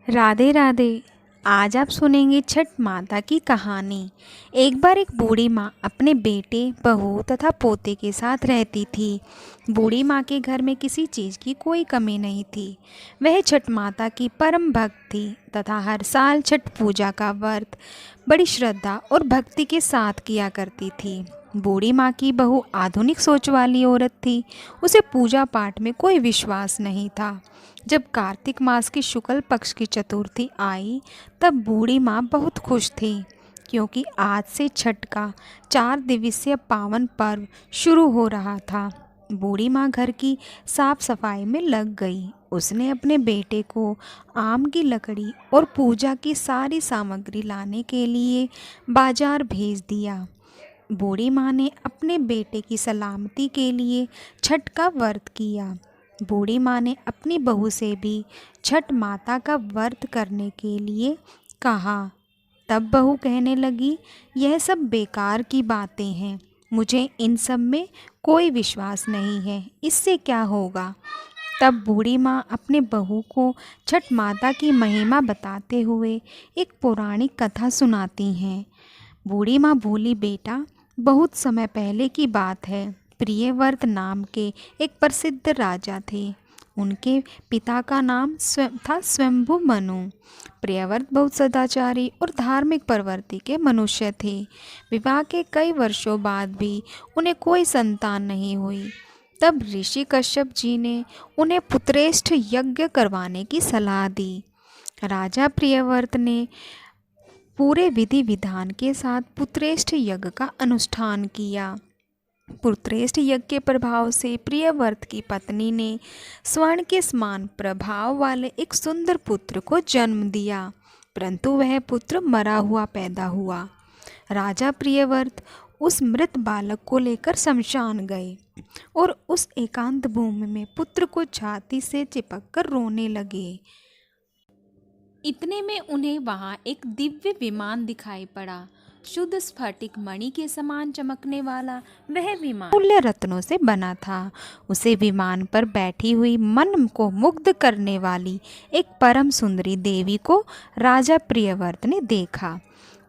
राधे राधे। आज आप सुनेंगे छठ माता की कहानी। एक बार एक बूढ़ी माँ अपने बेटे, बहू तथा पोते के साथ रहती थी। बूढ़ी माँ के घर में किसी चीज़ की कोई कमी नहीं थी। वह छठ माता की परम भक्त थी तथा हर साल छठ पूजा का व्रत बड़ी श्रद्धा और भक्ति के साथ किया करती थी। बूढ़ी माँ की बहू आधुनिक सोच वाली औरत थी। उसे पूजा पाठ में कोई विश्वास नहीं था। जब कार्तिक मास की शुक्ल पक्ष की चतुर्थी आई, तब बूढ़ी माँ बहुत खुश थी, क्योंकि आज से छठ का 4 दिवसीय पावन पर्व शुरू हो रहा था। बूढ़ी माँ घर की साफ सफाई में लग गई। उसने अपने बेटे को आम की लकड़ी और पूजा की सारी सामग्री लाने के लिए बाजार भेज दिया। बूढ़ी माँ ने अपने बेटे की सलामती के लिए छठ का व्रत किया। बूढ़ी माँ ने अपनी बहू से भी छठ माता का व्रत करने के लिए कहा। तब बहू कहने लगी, यह सब बेकार की बातें हैं। मुझे इन सब में कोई विश्वास नहीं है, इससे क्या होगा। तब बूढ़ी माँ अपने बहू को छठ माता की महिमा बताते हुए एक पौराणिक कथा सुनाती हैं। बूढ़ी माँ बोली, बेटा, बहुत समय पहले की बात है। प्रियव्रत नाम के एक प्रसिद्ध राजा थे। उनके पिता का नाम था स्वयंभु मनु। प्रियव्रत बहुत सदाचारी और धार्मिक प्रवृत्ति के मनुष्य थे। विवाह के कई वर्षों बाद भी उन्हें कोई संतान नहीं हुई। तब ऋषि कश्यप जी ने उन्हें पुत्रेष्ठ यज्ञ करवाने की सलाह दी। राजा प्रियव्रत ने पूरे विधि विधान के साथ पुत्रेष्ठ यज्ञ का अनुष्ठान किया। पुत्रेष्ठ यज्ञ के प्रभाव से प्रियव्रत की पत्नी ने स्वर्ण के समान प्रभाव वाले एक सुंदर पुत्र को जन्म दिया, परंतु वह पुत्र मरा हुआ पैदा हुआ। राजा प्रियव्रत उस मृत बालक को लेकर शमशान गए और उस एकांत भूमि में पुत्र को छाती से चिपक कर रोने लगे। इतने में उन्हें वहां एक दिव्य विमान दिखाई पड़ा। शुद्ध स्फटिक मणि के समान चमकने वाला वह विमान मूल्य रत्नों से बना था। उसे विमान पर बैठी हुई मन को मुग्ध करने वाली एक परम सुंदरी देवी को राजा प्रियव्रत ने देखा।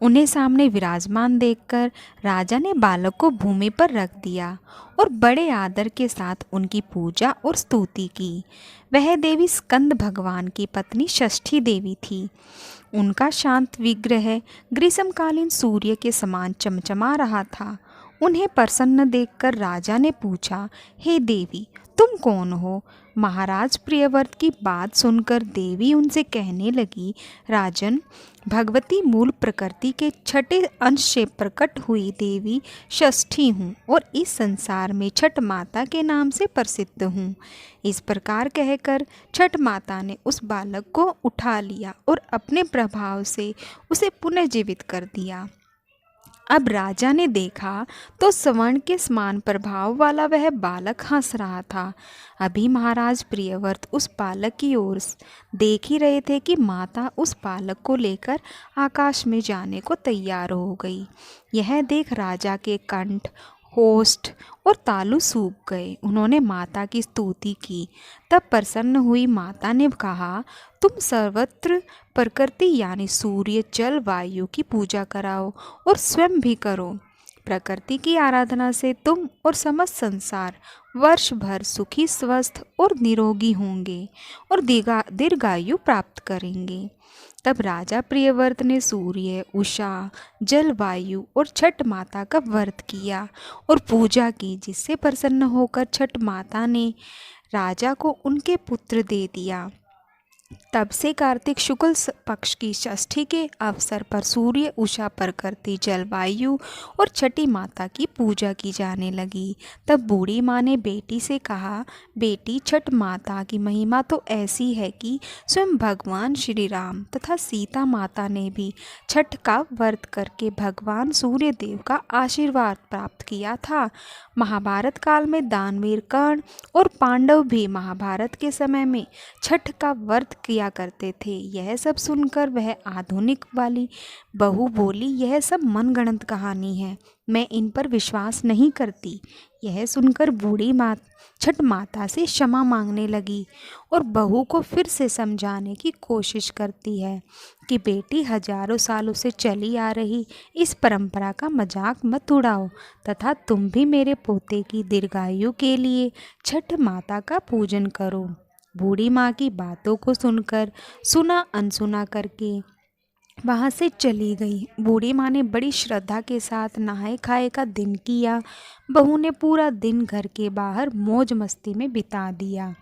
उन्हें सामने विराजमान देखकर राजा ने बालक को भूमि पर रख दिया और बड़े आदर के साथ उनकी पूजा और स्तुति की। वह देवी स्कंद भगवान की पत्नी षष्ठी देवी थी। उनका शांत विग्रह ग्रीष्मकालीन सूर्य के समान चमचमा रहा था। उन्हें प्रसन्न देखकर राजा ने पूछा, हे देवी, तुम कौन हो। महाराज प्रियव्रत की बात सुनकर देवी उनसे कहने लगी, राजन, भगवती मूल प्रकृति के छठे अंश से प्रकट हुई देवी षष्ठी हूँ और इस संसार में छठ माता के नाम से प्रसिद्ध हूँ। इस प्रकार कहकर छठ माता ने उस बालक को उठा लिया और अपने प्रभाव से उसे पुनर्जीवित कर दिया। अब राजा ने देखा तो स्वर्ण के समान प्रभाव वाला वह बालक हंस रहा था। अभी महाराज प्रियव्रत उस बालक की ओर देख ही रहे थे कि माता उस बालक को लेकर आकाश में जाने को तैयार हो गई। यह देख राजा के कंठ, होष्ठ और तालु सूख गए। उन्होंने माता की स्तुति की। तब प्रसन्न हुई माता ने कहा, तुम सर्वत्र प्रकृति यानी सूर्य, जल, वायु की पूजा कराओ और स्वयं भी करो। प्रकृति की आराधना से तुम और समस्त संसार वर्ष भर सुखी, स्वस्थ और निरोगी होंगे और दीर्घायु प्राप्त करेंगे। तब राजा प्रियव्रत ने सूर्य, उषा, जल, वायु और छठ माता का व्रत किया और पूजा की, जिससे प्रसन्न होकर छठ माता ने राजा को उनके पुत्र दे दिया। तब से कार्तिक शुक्ल पक्ष की षष्ठी के अवसर पर सूर्य, उषा, प्रकृति, जलवायु और छठी माता की पूजा की जाने लगी। तब बूढ़ी माँ ने बेटी से कहा, बेटी, छठ माता की महिमा तो ऐसी है कि स्वयं भगवान श्री राम तथा सीता माता ने भी छठ का व्रत करके भगवान सूर्य देव का आशीर्वाद प्राप्त किया था। महाभारत काल में दानवीर कर्ण और पांडव भी महाभारत के समय में छठ का व्रत किया करते थे। यह सब सुनकर वह आधुनिक वाली बहू बोली, यह सब मनगढ़ंत कहानी है। मैं इन पर विश्वास नहीं करती। यह सुनकर बूढ़ी माँ छठ माता से क्षमा मांगने लगी और बहू को फिर से समझाने की कोशिश करती है कि बेटी, हजारों सालों से चली आ रही इस परंपरा का मजाक मत उड़ाओ तथा तुम भी मेरे पोते की दीर्घायु के लिए छठ माता का पूजन करो। बूढ़ी माँ की बातों को सुनकर सुना अनसुना करके वहाँ से चली गई। बूढ़ी माँ ने बड़ी श्रद्धा के साथ नहाए खाए का दिन किया। बहू ने पूरा दिन घर के बाहर मौज मस्ती में बिता दिया।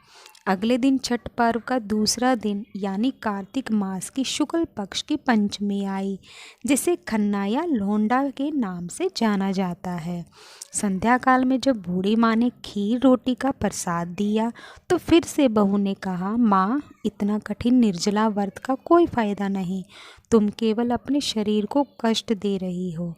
अगले दिन छठ पर्व का दूसरा दिन यानी कार्तिक मास की शुक्ल पक्ष की पंचमी आई, जिसे खन्ना या लोंडा के नाम से जाना जाता है। संध्या काल में जब बूढ़ी माँ ने खीर रोटी का प्रसाद दिया तो फिर से बहू ने कहा, माँ, इतना कठिन निर्जला व्रत का कोई फायदा नहीं, तुम केवल अपने शरीर को कष्ट दे रही हो।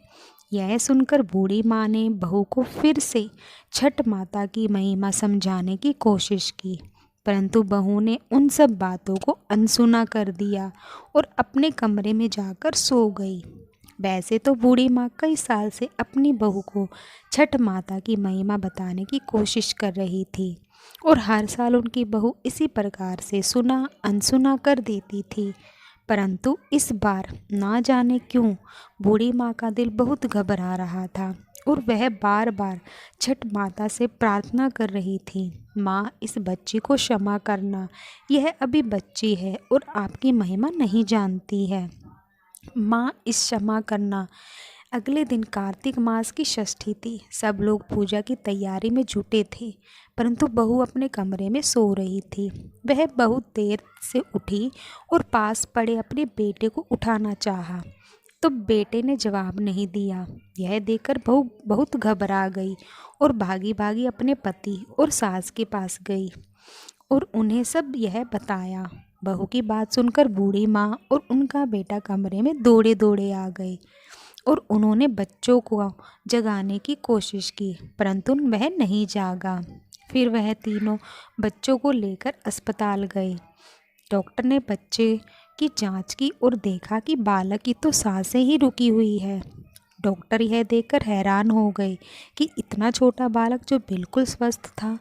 यह सुनकर बूढ़ी माँ ने बहू को फिर से छठ माता की महिमा समझाने की कोशिश की, परंतु बहू ने उन सब बातों को अनसुना कर दिया और अपने कमरे में जाकर सो गई। वैसे तो बूढ़ी माँ कई साल से अपनी बहू को छठ माता की महिमा बताने की कोशिश कर रही थी और हर साल उनकी बहू इसी प्रकार से सुना अनसुना कर देती थी, परंतु इस बार ना जाने क्यों बूढ़ी माँ का दिल बहुत घबरा रहा था और वह बार बार छठ माता से प्रार्थना कर रही थी, माँ, इस बच्ची को क्षमा करना, यह अभी बच्ची है और आपकी महिमा नहीं जानती है। माँ, इस क्षमा करना। अगले दिन कार्तिक मास की षष्ठी थी। सब लोग पूजा की तैयारी में जुटे थे, परंतु बहू अपने कमरे में सो रही थी। वह बहुत देर से उठी और पास पड़े अपने बेटे को उठाना चाहा, तो बेटे ने जवाब नहीं दिया। यह देखकर बहू बहुत घबरा गई और भागी भागी अपने पति और सास के पास गई और उन्हें सब यह बताया। बहू की बात सुनकर बूढ़ी माँ और उनका बेटा कमरे में दौड़े दौड़े आ गए और उन्होंने बच्चों को जगाने की कोशिश की, परंतु वह नहीं जागा। फिर वह तीनों बच्चों को लेकर अस्पताल गए। डॉक्टर ने बच्चे की जांच की और देखा कि बालक की तो सांसें ही रुकी हुई है। डॉक्टर यह देखकर हैरान हो गए कि इतना छोटा बालक जो बिल्कुल स्वस्थ था,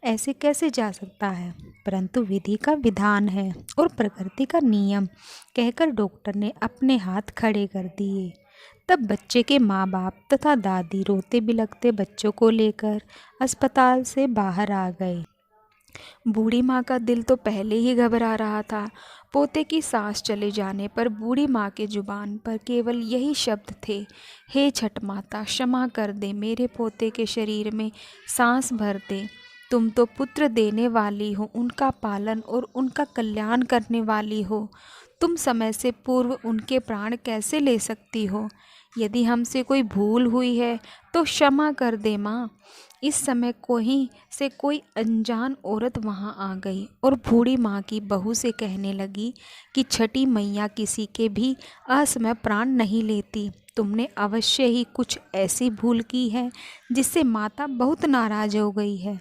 ऐसे कैसे जा सकता है, परंतु विधि का विधान है और प्रकृति का नियम, कहकर डॉक्टर ने अपने हाथ खड़े कर दिए। तब बच्चे के माँ बाप तथा दादी रोते बिलखते बच्चों को लेकर अस्पताल से बाहर आ गए। बूढ़ी माँ का दिल तो पहले ही घबरा रहा था। पोते की सांस चले जाने पर बूढ़ी माँ के जुबान पर केवल यही शब्द थे, हे छठ माता, क्षमा कर दे, मेरे पोते के शरीर में सांस भर दे। तुम तो पुत्र देने वाली हो, उनका पालन और उनका कल्याण करने वाली हो। तुम समय से पूर्व उनके प्राण कैसे ले सकती हो? यदि हमसे कोई भूल हुई है तो क्षमा कर दे माँ। इस समय कोई अनजान औरत वहाँ आ गई और बूढ़ी माँ की बहू से कहने लगी कि छठी मैया किसी के भी असमय प्राण नहीं लेती। तुमने अवश्य ही कुछ ऐसी भूल की है जिससे माता बहुत नाराज हो गई है।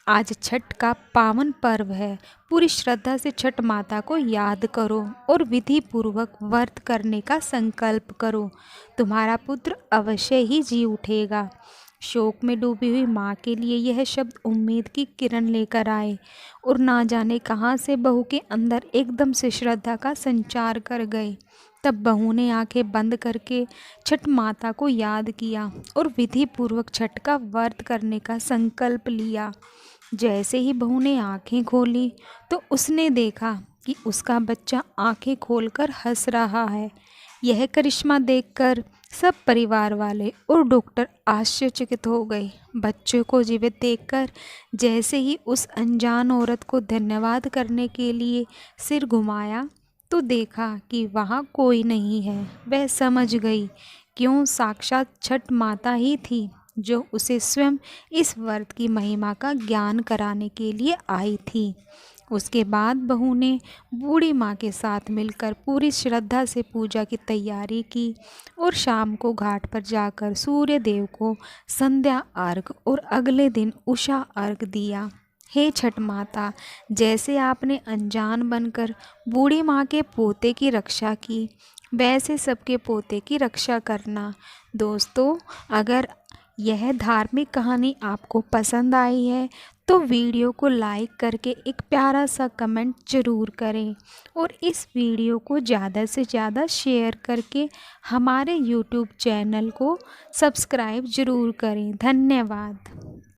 आज छठ का पावन पर्व है। पूरी श्रद्धा से छठ माता को याद करो और विधि पूर्वक व्रत करने का संकल्प करो। तुम्हारा पुत्र अवश्य ही जी उठेगा। शोक में डूबी हुई माँ के लिए यह शब्द उम्मीद की किरण लेकर आए और ना जाने कहाँ से बहू के अंदर एकदम से श्रद्धा का संचार कर गए। तब बहू ने आंखें बंद करके छठ माता को याद किया और विधि पूर्वक छठ का व्रत करने का संकल्प लिया। जैसे ही बहू ने आंखें खोली तो उसने देखा कि उसका बच्चा आंखें खोलकर हंस रहा है। यह करिश्मा देखकर सब परिवार वाले और डॉक्टर आश्चर्यचकित हो गए। बच्चों को जीवित देखकर जैसे ही उस अनजान औरत को धन्यवाद करने के लिए सिर घुमाया तो देखा कि वहाँ कोई नहीं है। वह समझ गई क्यों साक्षात छठ माता ही थी जो उसे स्वयं इस व्रत की महिमा का ज्ञान कराने के लिए आई थी। उसके बाद बहू ने बूढ़ी माँ के साथ मिलकर पूरी श्रद्धा से पूजा की तैयारी की और शाम को घाट पर जाकर सूर्य देव को संध्या अर्घ और अगले दिन उषा अर्घ दिया। हे छठ माता, जैसे आपने अनजान बनकर बूढ़ी माँ के पोते की रक्षा की, वैसे सबके पोते की रक्षा करना। दोस्तों, अगर यह धार्मिक कहानी आपको पसंद आई है तो वीडियो को लाइक करके एक प्यारा सा कमेंट ज़रूर करें और इस वीडियो को ज़्यादा से ज़्यादा शेयर करके हमारे YouTube चैनल को सब्सक्राइब ज़रूर करें। धन्यवाद।